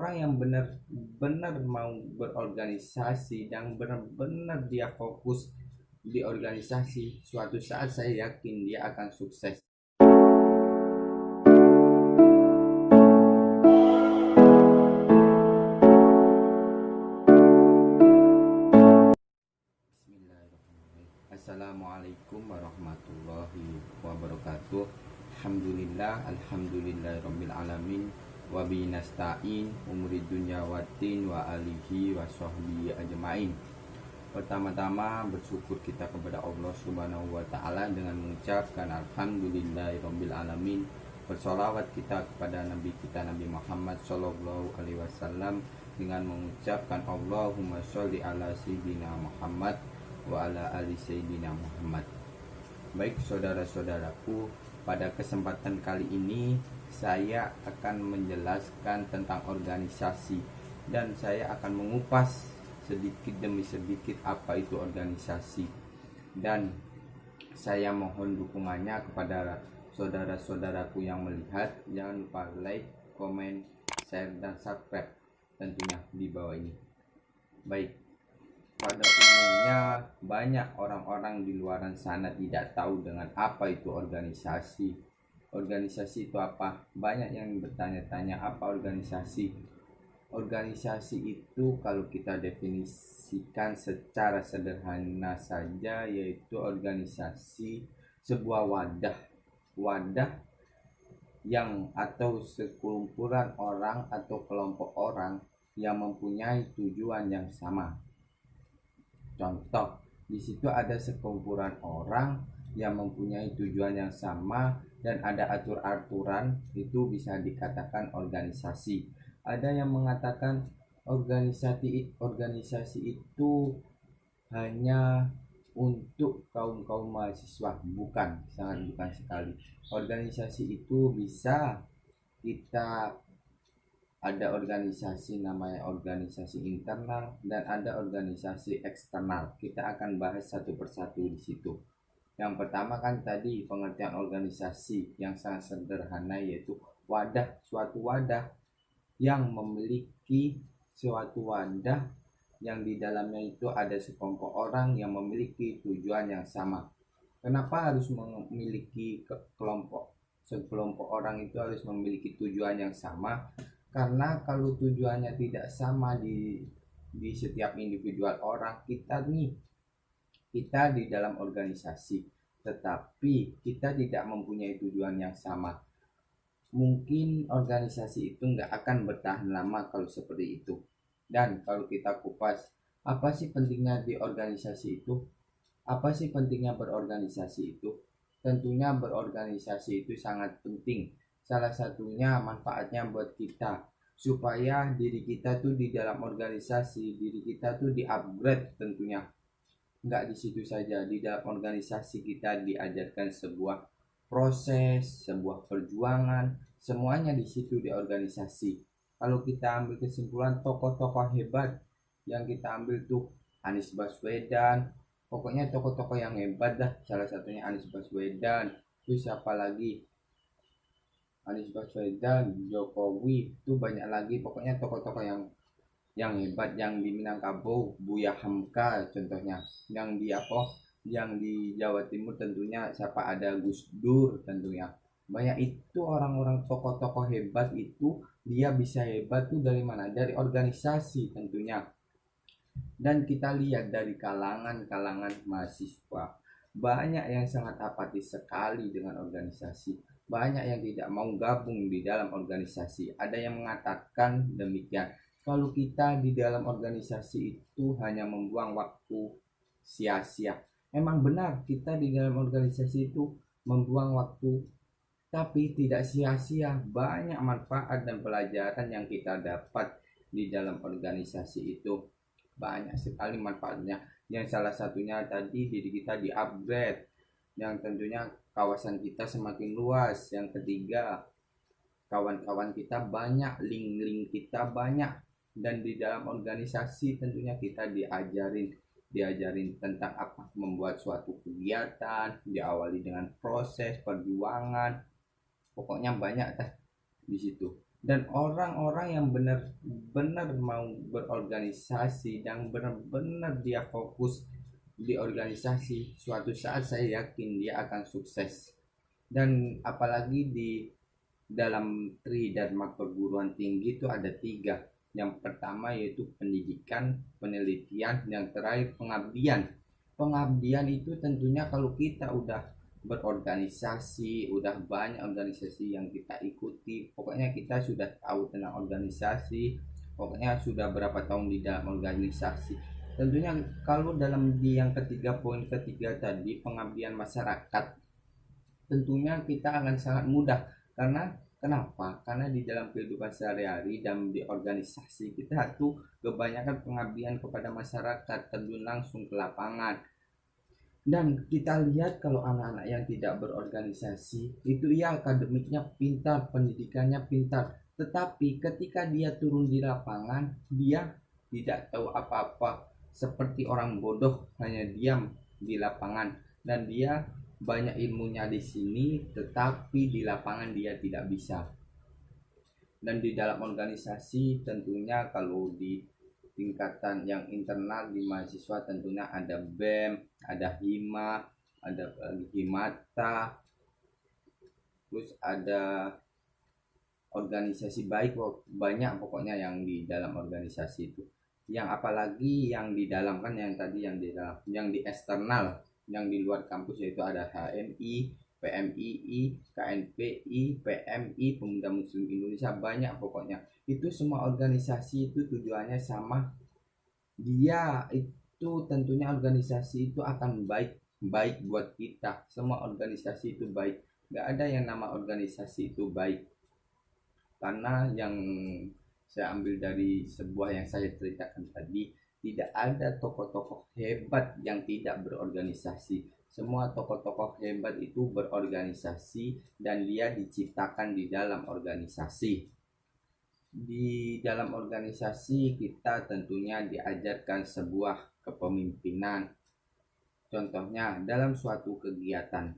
orang yang benar-benar mau berorganisasi dan benar-benar dia fokus di organisasi, suatu saat saya yakin dia akan sukses. Bismillahirrahmanirrahim. Assalamualaikum warahmatullahi wabarakatuh. Alhamdulillahirabbil alamin wa bihi nasta'in umuri dunya waddin wa alihi wa sahbihi ajmain. Pertama-tama bersyukur kita kepada Allah Subhanahu wa taala dengan mengucapkan alhamdulillahirabbil alamin. Bersolawat kita kepada Nabi kita Nabi Muhammad sallallahu alaihi wasallam dengan mengucapkan Allahumma sholli ala sayyidina Muhammad wa ala ali sayyidina Muhammad. Baik saudara-saudaraku, pada kesempatan kali ini saya akan menjelaskan tentang organisasi dan saya akan mengupas sedikit demi sedikit apa itu organisasi, dan saya mohon dukungannya kepada saudara-saudaraku yang melihat. Jangan lupa like, komen, share, dan subscribe tentunya di bawah ini. Baik, pada umumnya banyak orang-orang di luar sana tidak tahu dengan apa itu organisasi. Organisasi itu apa? Banyak yang bertanya-tanya apa organisasi. Organisasi itu kalau kita definisikan secara sederhana saja, yaitu organisasi sebuah wadah yang atau sekumpulan orang atau kelompok orang yang mempunyai tujuan yang sama. Contoh, di situ ada sekumpulan orang yang mempunyai tujuan yang sama dan ada aturan, itu bisa dikatakan organisasi. Ada yang mengatakan organisasi itu hanya untuk kaum mahasiswa. Bukan, sangat bukan sekali. Organisasi itu bisa kita ada organisasi namanya organisasi internal dan ada organisasi eksternal. Kita akan bahas satu persatu di situ. Yang pertama kan tadi pengertian organisasi yang sangat sederhana, yaitu suatu wadah yang memiliki suatu wadah yang di dalamnya itu ada sekelompok orang yang memiliki tujuan yang sama. Kenapa harus memiliki sekelompok orang itu harus memiliki tujuan yang sama? Karena kalau tujuannya tidak sama di setiap individual orang, kita di dalam organisasi, tetapi kita tidak mempunyai tujuan yang sama, mungkin organisasi itu nggak akan bertahan lama kalau seperti itu. Dan kalau kita kupas, apa sih pentingnya di organisasi itu? Apa sih pentingnya berorganisasi itu? Tentunya berorganisasi itu sangat penting. Salah satunya manfaatnya buat kita, supaya diri kita tuh di dalam organisasi, diri kita tuh di-upgrade tentunya. Enggak di situ saja, di dalam organisasi kita diajarkan sebuah proses, sebuah perjuangan, semuanya di situ di organisasi. Kalau kita ambil kesimpulan tokoh-tokoh hebat yang kita ambil tuh Anies Baswedan, pokoknya tokoh-tokoh yang hebat dah. Salah satunya Anies Baswedan. Terus siapa lagi? Anies Baswedan, Jokowi, itu banyak lagi. Pokoknya tokoh-tokoh yang hebat, yang di Minangkabau, Buya Hamka contohnya. Yang di Jawa Timur tentunya siapa, ada Gus Dur tentunya. Banyak itu orang-orang tokoh-tokoh hebat itu, dia bisa hebat tuh dari mana? Dari organisasi tentunya. Dan kita lihat dari kalangan mahasiswa, banyak yang sangat apatis sekali dengan organisasi. Banyak yang tidak mau gabung di dalam organisasi. Ada yang mengatakan demikian, kalau kita di dalam organisasi itu hanya membuang waktu sia-sia. Memang benar, kita di dalam organisasi itu membuang waktu, tapi tidak sia-sia. Banyak manfaat dan pelajaran yang kita dapat di dalam organisasi itu. Banyak sekali manfaatnya. Yang salah satunya tadi diri kita di-upgrade, yang tentunya kawasan kita semakin luas. Yang ketiga, kawan-kawan kita banyak, link-link kita banyak. Dan di dalam organisasi tentunya kita diajarin tentang apa membuat suatu kegiatan, diawali dengan proses perjuangan. Pokoknya banyak di situ. Dan orang-orang yang benar-benar mau berorganisasi dan benar-benar dia fokus di organisasi, suatu saat saya yakin dia akan sukses. Dan apalagi di dalam Tridharma perguruan tinggi itu ada tiga. Yang pertama yaitu pendidikan, penelitian, yang terakhir pengabdian. Pengabdian itu tentunya kalau kita udah berorganisasi, udah banyak organisasi yang kita ikuti, pokoknya kita sudah tahu tentang organisasi, pokoknya sudah berapa tahun di dalam organisasi. Tentunya kalau dalam di yang ketiga, poin ketiga tadi, pengabdian masyarakat, tentunya kita akan sangat mudah. Karena kenapa? Karena di dalam kehidupan sehari-hari dan di organisasi kita tuh kebanyakan pengabdian kepada masyarakat, terjun langsung ke lapangan. Dan kita lihat kalau anak-anak yang tidak berorganisasi itu ya akademiknya pintar, pendidikannya pintar, tetapi ketika dia turun di lapangan dia tidak tahu apa-apa, seperti orang bodoh hanya diam di lapangan, dan dia banyak ilmunya di sini tetapi di lapangan dia tidak bisa. Dan di dalam organisasi tentunya kalau di tingkatan yang internal di mahasiswa tentunya ada BEM, ada HIMA, ada HIMATA, terus ada organisasi baik, banyak pokoknya yang di dalam organisasi itu. Yang apalagi yang di dalam, kan yang tadi yang di dalam, yang di eksternal, yang di luar kampus yaitu ada HMI, PMII, KNPI, PMI, Pemuda Muslim Indonesia, banyak pokoknya. Itu semua organisasi itu tujuannya sama. Dia itu tentunya organisasi itu akan baik buat kita. Semua organisasi itu baik. Gak ada yang nama organisasi itu baik. Karena yang saya ambil dari sebuah yang saya ceritakan tadi, tidak ada tokoh-tokoh hebat yang tidak berorganisasi. Semua tokoh-tokoh hebat itu berorganisasi dan dia diciptakan di dalam organisasi. Di dalam organisasi kita tentunya diajarkan sebuah kepemimpinan. Contohnya dalam suatu kegiatan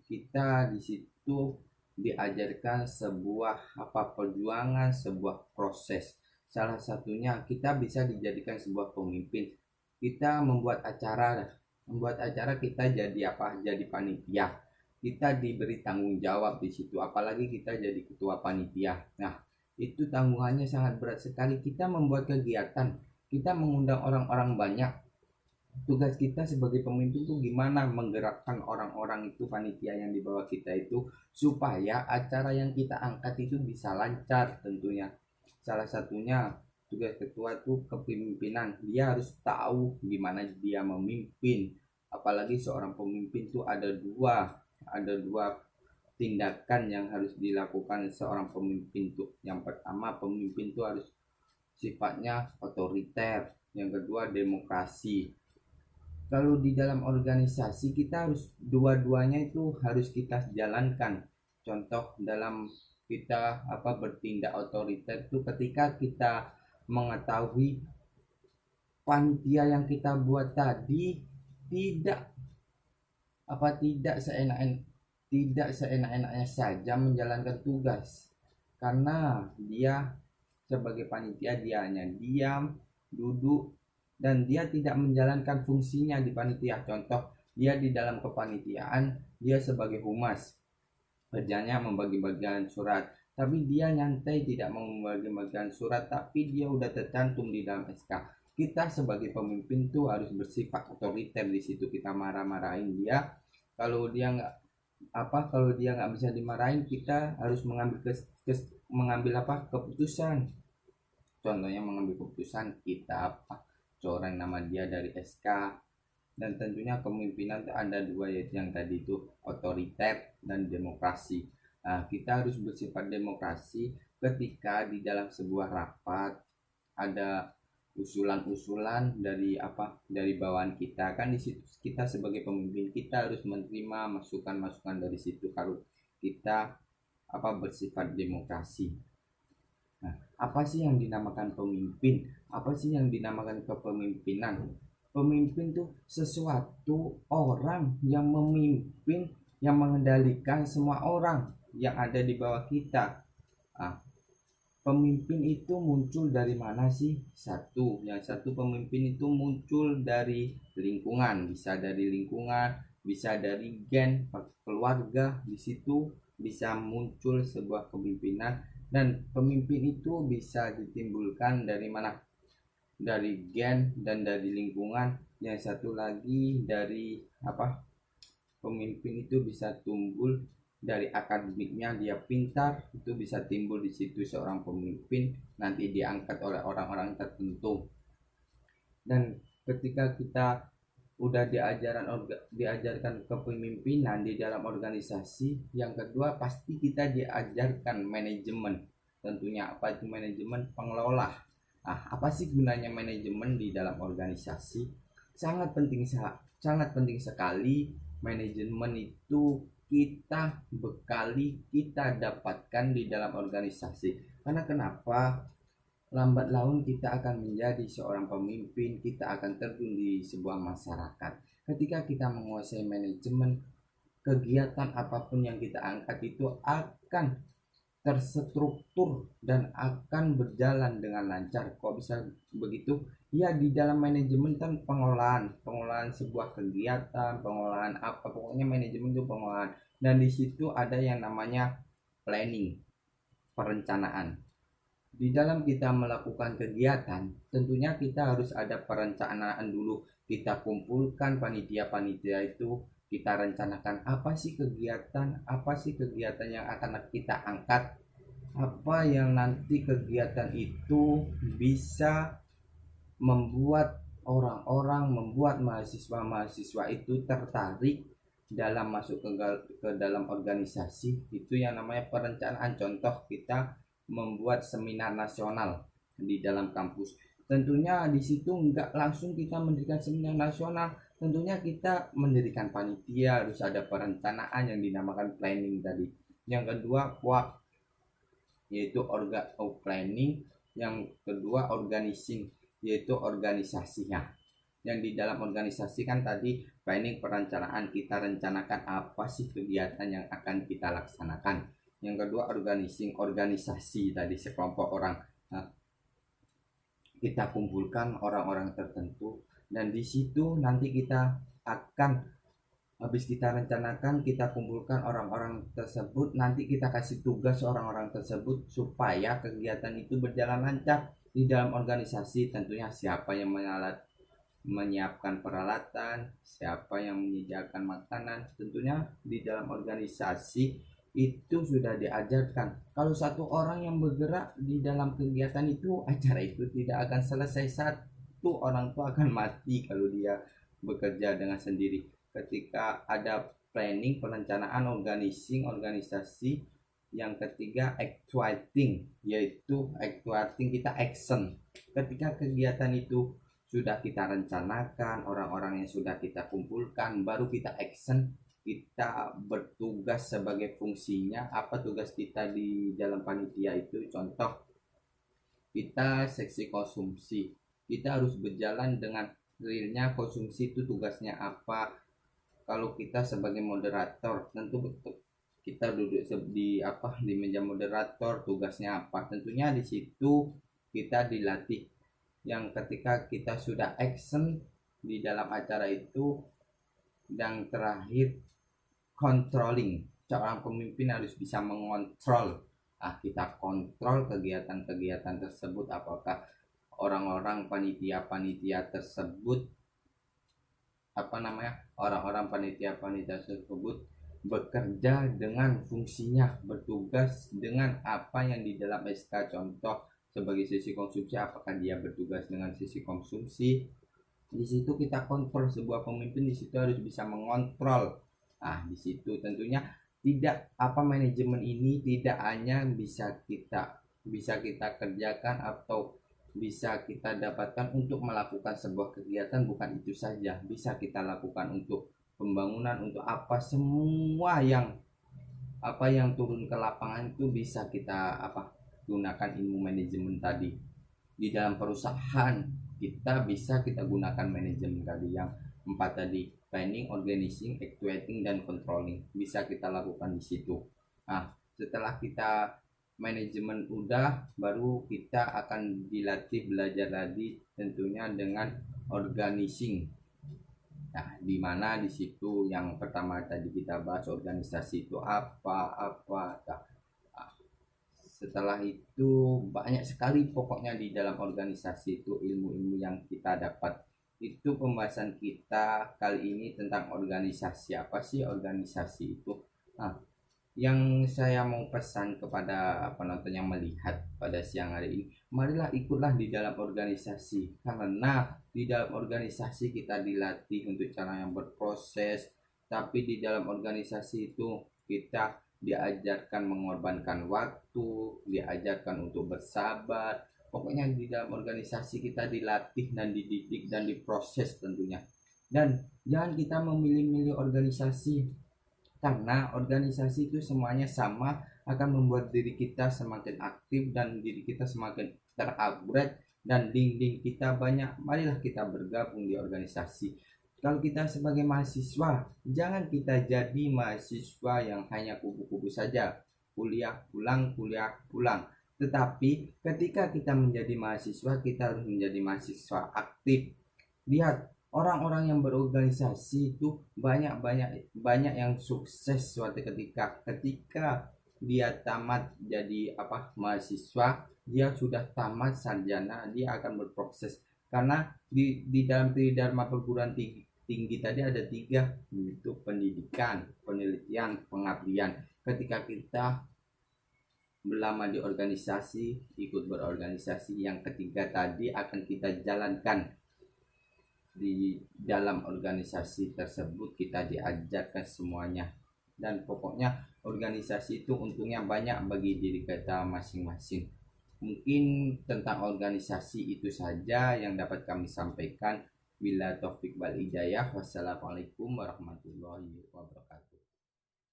kita di situ diajarkan sebuah perjuangan, sebuah proses. Salah satunya kita bisa dijadikan sebuah pemimpin. Kita membuat acara kita jadi jadi panitia. Kita diberi tanggung jawab di situ, apalagi kita jadi ketua panitia. Nah, itu tanggungannya sangat berat sekali. Kita membuat kegiatan, kita mengundang orang-orang banyak. Tugas kita sebagai pemimpin itu gimana menggerakkan orang-orang itu, panitia yang di bawah kita itu, supaya acara yang kita angkat itu bisa lancar tentunya. Salah satunya tugas ketua itu kepemimpinan. Dia harus tahu gimana dia memimpin. Apalagi seorang pemimpin itu ada dua tindakan yang harus dilakukan seorang pemimpin tuh. Yang pertama, pemimpin tuh harus sifatnya otoriter. Yang kedua, demokrasi. Kalau di dalam organisasi kita harus dua-duanya itu harus kita jalankan. Contoh dalam kita bertindak otoriter itu ketika kita mengetahui panitia yang kita buat tadi tidak tidak seenak-enaknya saja menjalankan tugas, karena dia sebagai panitia dia hanya diam, duduk, dan dia tidak menjalankan fungsinya di panitia. Contoh, dia di dalam kepanitiaan dia sebagai humas, kerjanya membagi-bagikan surat, tapi dia nyantai tidak mau membagi-bagikan surat, tapi dia udah tercantum di dalam SK. Kita sebagai pemimpin tuh harus bersifat otoriter di situ. Kita marah-marahin dia. Kalau dia nggak bisa dimarahin, kita harus mengambil keputusan. Contohnya mengambil keputusan, kita coreng nama dia dari SK. Dan tentunya kepemimpinan ada dua, yaitu yang tadi itu otoriter dan demokrasi. Nah, kita harus bersifat demokrasi ketika di dalam sebuah rapat ada usulan-usulan dari bawahan kita, kan di situ kita sebagai pemimpin kita harus menerima masukan-masukan dari situ kalau kita bersifat demokrasi. Nah, apa sih yang dinamakan pemimpin? Apa sih yang dinamakan kepemimpinan? Pemimpin tuh sesuatu orang yang memimpin, yang mengendalikan semua orang yang ada di bawah kita. Nah, pemimpin itu muncul dari mana sih? Yang satu pemimpin itu muncul dari lingkungan, bisa dari gen keluarga, di situ bisa muncul sebuah kepemimpinan. Dan pemimpin itu bisa ditimbulkan dari mana? Dari gen dan dari lingkungan. Yang satu lagi dari apa? Pemimpin itu bisa tumbuh dari akademiknya, dia pintar, itu bisa timbul di situ seorang pemimpin, nanti diangkat oleh orang-orang tertentu. Dan ketika kita udah diajarkan kepemimpinan di dalam organisasi, yang kedua pasti kita diajarkan manajemen. Tentunya apa itu manajemen? Pengelola. Nah, apa sih gunanya manajemen di dalam organisasi? Sangat penting, sangat penting sekali. Manajemen itu kita bekali, kita dapatkan di dalam organisasi. Karena kenapa? Lambat laun kita akan menjadi seorang pemimpin, kita akan terjun di sebuah masyarakat. Ketika kita menguasai manajemen, kegiatan apapun yang kita angkat itu akan terstruktur dan akan berjalan dengan lancar. Kok bisa begitu? Ya, di dalam manajemen kan pengolahan sebuah kegiatan, pengolahan apa, pokoknya manajemen itu pengolahan. Dan di situ ada yang namanya planning, perencanaan. Di dalam kita melakukan kegiatan, tentunya kita harus ada perencanaan dulu. Kita kumpulkan panitia-panitia itu, kita rencanakan apa sih kegiatan yang akan kita angkat, apa yang nanti kegiatan itu bisa membuat mahasiswa-mahasiswa itu tertarik dalam masuk ke dalam organisasi. Itu yang namanya perencanaan. Contoh, kita membuat seminar nasional di dalam kampus. Tentunya di situ enggak langsung kita mendirikan seminar nasional. Tentunya kita mendirikan panitia, harus ada perencanaan yang dinamakan planning tadi. Yang kedua, yaitu planning. Yang kedua, organizing, yaitu organisasinya. Yang di dalam organisasi kan tadi planning, perencanaan, kita rencanakan apa sih kegiatan yang akan kita laksanakan. Yang kedua, organizing, organisasi tadi, sekelompok orang. Nah, kita kumpulkan orang-orang tertentu, dan di situ nanti kita akan, habis kita rencanakan, kita kumpulkan orang-orang tersebut, nanti kita kasih tugas orang-orang tersebut supaya kegiatan itu berjalan lancar di dalam organisasi. Tentunya siapa yang menyiapkan peralatan, siapa yang menyediakan makanan. Tentunya di dalam organisasi itu sudah diajarkan. Kalau satu orang yang bergerak di dalam kegiatan itu, acara itu tidak akan selesai. Satu orang itu akan mati kalau dia bekerja dengan sendiri. Ketika ada planning, perencanaan, organizing, organisasi. Yang ketiga, actuating, yaitu actuating, kita action. Ketika kegiatan itu sudah kita rencanakan, orang-orang yang sudah kita kumpulkan, baru kita action. Kita bertugas sebagai fungsinya. Apa tugas kita di dalam panitia itu? Contoh, kita seksi konsumsi, kita harus berjalan dengan realnya konsumsi itu tugasnya apa. Kalau kita sebagai moderator, tentu kita duduk di meja moderator, tugasnya apa. Tentunya di situ kita dilatih. Yang ketika kita sudah action di dalam acara itu. Dan terakhir, controlling. Seorang pemimpin harus bisa mengontrol. Kita kontrol kegiatan-kegiatan tersebut, apakah orang-orang panitia-panitia tersebut orang-orang panitia-panitia tersebut bekerja dengan fungsinya, bertugas dengan apa yang di dalam SK. Contoh, sebagai sisi konsumsi, apakah dia bertugas dengan sisi konsumsi. Di situ kita kontrol. Sebuah pemimpin di situ harus bisa mengontrol. Di situ tentunya manajemen ini tidak hanya bisa kita kerjakan atau bisa kita dapatkan untuk melakukan sebuah kegiatan. Bukan itu saja, bisa kita lakukan untuk pembangunan, untuk semua yang turun ke lapangan itu bisa kita gunakan ilmu manajemen tadi. Di dalam perusahaan kita bisa kita gunakan manajemen tadi, yang 4 tadi: planning, organizing, actuating, dan controlling. Bisa kita lakukan di situ. Setelah kita manajemen udah, baru kita akan dilatih belajar lagi tentunya dengan organizing. Nah, di mana di situ yang pertama tadi kita bahas organisasi itu apa. Nah, setelah itu banyak sekali pokoknya di dalam organisasi itu ilmu-ilmu yang kita dapat. Itu pembahasan kita kali ini tentang organisasi. Apa sih organisasi itu? Nah, yang saya mau pesan kepada penonton yang melihat pada siang hari ini, marilah ikutlah di dalam organisasi, karena di dalam organisasi kita dilatih untuk cara yang berproses, tapi di dalam organisasi itu kita diajarkan mengorbankan waktu, diajarkan untuk bersabar. Pokoknya di dalam organisasi kita dilatih dan dididik dan diproses tentunya. Dan jangan kita memilih-milih organisasi, karena organisasi itu semuanya sama, akan membuat diri kita semakin aktif dan diri kita semakin terupgrade dan dinding kita banyak. Marilah kita bergabung di organisasi. Kalau kita sebagai mahasiswa, jangan kita jadi mahasiswa yang hanya kupu-kupu saja, kuliah pulang, tetapi ketika kita menjadi mahasiswa, kita harus menjadi mahasiswa aktif. Lihat, orang-orang yang berorganisasi itu banyak yang sukses suatu ketika dia tamat jadi mahasiswa, dia sudah tamat sarjana, dia akan berproses, karena di dalam Tridharma perguruan tinggi, tadi ada 3, yaitu pendidikan, penelitian, pengabdian. Ketika kita berlama di organisasi, ikut berorganisasi, yang ketiga tadi akan kita jalankan. Di dalam organisasi tersebut kita diajarkan semuanya, dan pokoknya organisasi itu untungnya banyak bagi diri kita masing-masing. Mungkin tentang organisasi itu saja yang dapat kami sampaikan. Bila taufik wal hidayah, wassalamualaikum warahmatullahi wabarakatuh.